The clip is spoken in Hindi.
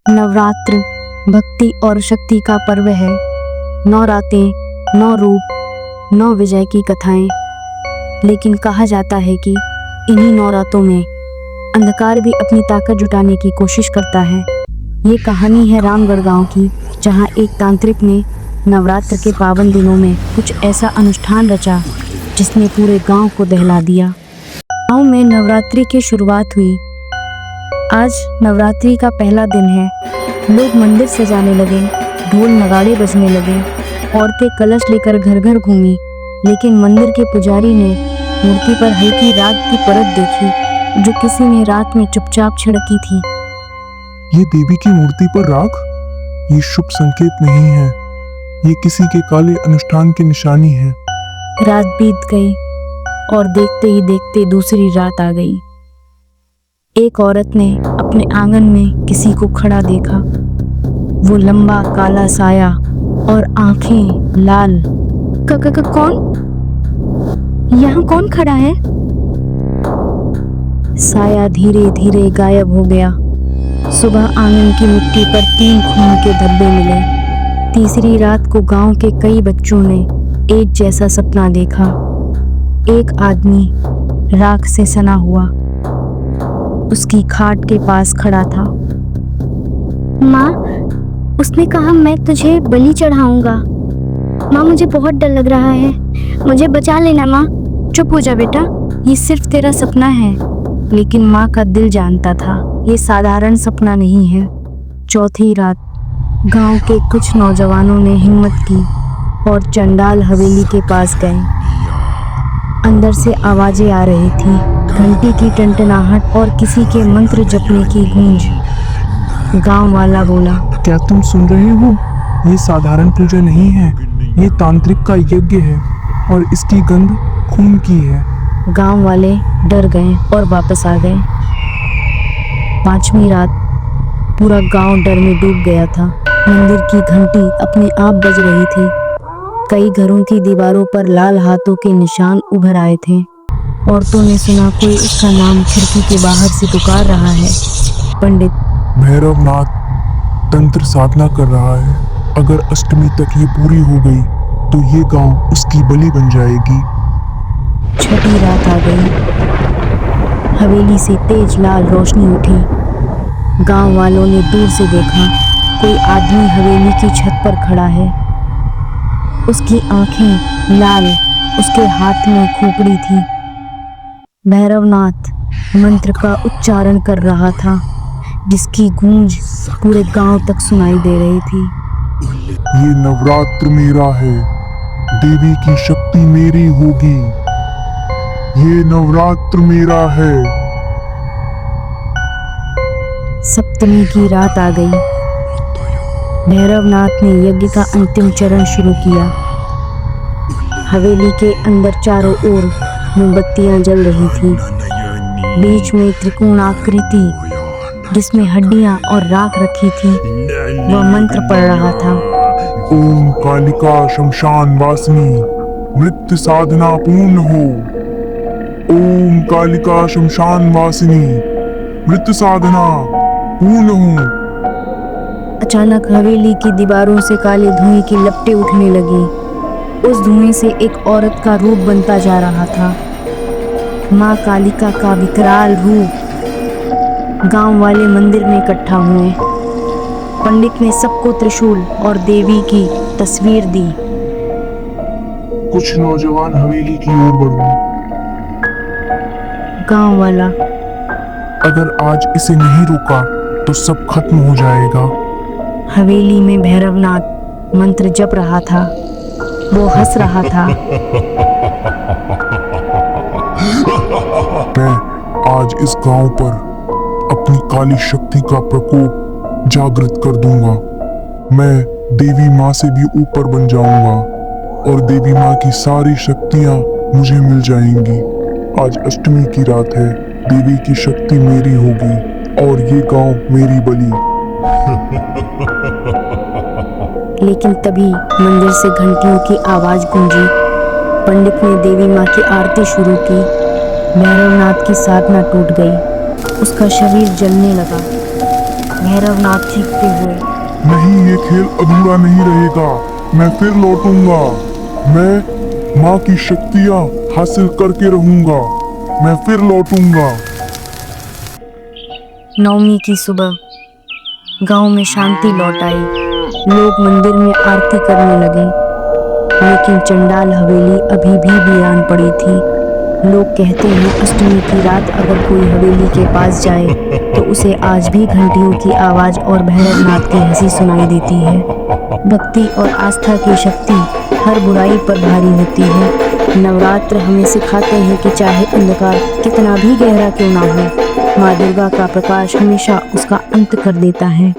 नवरात्र भक्ति और शक्ति का पर्व है। 9 रातें, 9 रूप, 9 विजय की कथाएं। लेकिन कहा जाता है कि इन्हीं 9 रातों में अंधकार भी अपनी ताकत जुटाने की कोशिश करता है। ये कहानी है रामगढ़ गांव की, जहां एक तांत्रिक ने नवरात्र के पावन दिनों में कुछ ऐसा अनुष्ठान रचा जिसने पूरे गांव को दहला दिया। गांव में नवरात्रि की शुरुआत हुई। आज नवरात्रि का पहला दिन है। लोग मंदिर सजाने लगे, ढोल नगाड़े बजने लगे, औरतें कलश लेकर घर घर घूमी। लेकिन मंदिर के पुजारी ने मूर्ति पर हल्की राख की परत देखी, जो किसी ने रात में चुपचाप छिड़की थी। ये देवी की मूर्ति पर राख? ये शुभ संकेत नहीं है। ये किसी के काले अनुष्ठान की निशानी है। रात बीत गई और देखते ही देखते दूसरी रात आ गई। एक औरत ने अपने आंगन में किसी को खड़ा देखा। वो लंबा काला साया और आंखें लाल। कौन? यहाँ कौन खड़ा है? साया धीरे धीरे गायब हो गया। सुबह आंगन की मिट्टी पर 3 खून के धब्बे मिले। तीसरी रात को गांव के कई बच्चों ने एक जैसा सपना देखा। एक आदमी राख से सना हुआ उसकी खाट के पास खड़ा था। माँ, उसने कहा मैं तुझे बलि चढ़ाऊंगा। माँ, मुझे बहुत डर लग रहा है, मुझे बचा लेना माँ। चुप हो जा बेटा, ये सिर्फ तेरा सपना है। लेकिन माँ का दिल जानता था ये साधारण सपना नहीं है। चौथी रात गांव के कुछ नौजवानों ने हिम्मत की और चंडाल हवेली के पास गए। अंदर से आवाजें आ रही थी, घंटी की टनटनाहट और किसी के मंत्र जपने की गूंज। गांव वाला बोला, क्या तुम सुन रहे हो? ये साधारण पूजा नहीं है, ये तांत्रिक का यज्ञ है और इसकी गंध खून की है। गांव वाले डर गए और वापस आ गए। 5वीं रात पूरा गांव डर में डूब गया था। मंदिर की घंटी अपने आप बज रही थी। कई घरों की दीवारों पर लाल हाथों के निशान उभर आए थे। औरतों ने सुना कोई उसका नाम खिड़की के बाहर से पुकार रहा है। पंडित भैरवनाथ तंत्र साधना कर रहा है। अगर अष्टमी तक ये पूरी हो गई तो ये गांव उसकी बलि बन जाएगी। 6ठी रात आ गई। हवेली से तेज लाल रोशनी उठी। गांव वालों ने दूर से देखा, कोई आदमी हवेली की छत पर खड़ा है। उसकी आंखें लाल, उसके हाथ में खोपड़ी थी। भैरवनाथ मंत्र का उच्चारण कर रहा था, जिसकी गूंज पूरे गांव तक सुनाई दे रही थी। ये नवरात्र मेरा है, देवी की शक्ति मेरी होगी। ये नवरात्र मेरा है। सप्तमी की रात आ गई। भैरवनाथ ने यज्ञ का अंतिम चरण शुरू किया। हवेली के अंदर चारों ओर मोमबत्तियां जल रही थी। बीच में त्रिकोणाकृति जिसमें हड्डियां और राख रखी थी, वह मंत्र पढ़ रहा था। ओम कालिका शमशान वासिनी, मृत्यु साधना पूर्ण हो। ओम कालिका शमशान वासिनी, मृत्यु साधना पूर्ण हो। अचानक हवेली की दीवारों से काले धुएं की लपटें उठने लगी। उस धुएं से एक औरत का रूप बनता जा रहा था, माँ कालिका का विकराल रूप। गांव वाले मंदिर में इकट्ठा हुए। पंडित ने सबको त्रिशूल और देवी की तस्वीर दी। कुछ नौजवान हवेली की ओर बढ़ो। गांव वाला, अगर आज इसे नहीं रोका तो सब खत्म हो जाएगा। हवेली में भैरवनाथ मंत्र जप रहा था। वो हंस रहा था। मैं आज इस गांव पर अपनी काली शक्ति का प्रकोप जागृत कर दूंगा। मैं देवी माँ से भी ऊपर बन जाऊंगा और देवी माँ की सारी शक्तियाँ मुझे मिल जाएंगी। आज अष्टमी की रात है, देवी की शक्ति मेरी होगी और ये गांव मेरी बलि। लेकिन तभी मंदिर से घंटियों की आवाज गूंजी। पंडित ने देवी माँ की आरती शुरू की। भैरवनाथ की साधना टूट गई। उसका शरीर जलने लगा। भैरवनाथ चीखते हुए। नहीं, ये खेल अधूरा नहीं रहेगा। मैं फिर लौटूंगा। मैं माँ की शक्तियाँ हासिल करके रहूंगा। मैं फिर लौटूंगा। नवमी की सुबह गांव में शांति लौट आई। लोग मंदिर में आरती करने लगे, लेकिन चंडाल हवेली अभी भी वीरान पड़ी थी। लोग कहते हैं अष्टमी की रात अगर कोई हवेली के पास जाए तो उसे आज भी घंटियों की आवाज और भैरवनाथ की हंसी सुनाई देती है। भक्ति और आस्था की शक्ति हर बुराई पर भारी होती है। नवरात्र हमें सिखाते हैं कि चाहे अंधकार कितना भी गहरा क्यों ना हो, माँ दुर्गा का प्रकाश हमेशा उसका अंत कर देता है।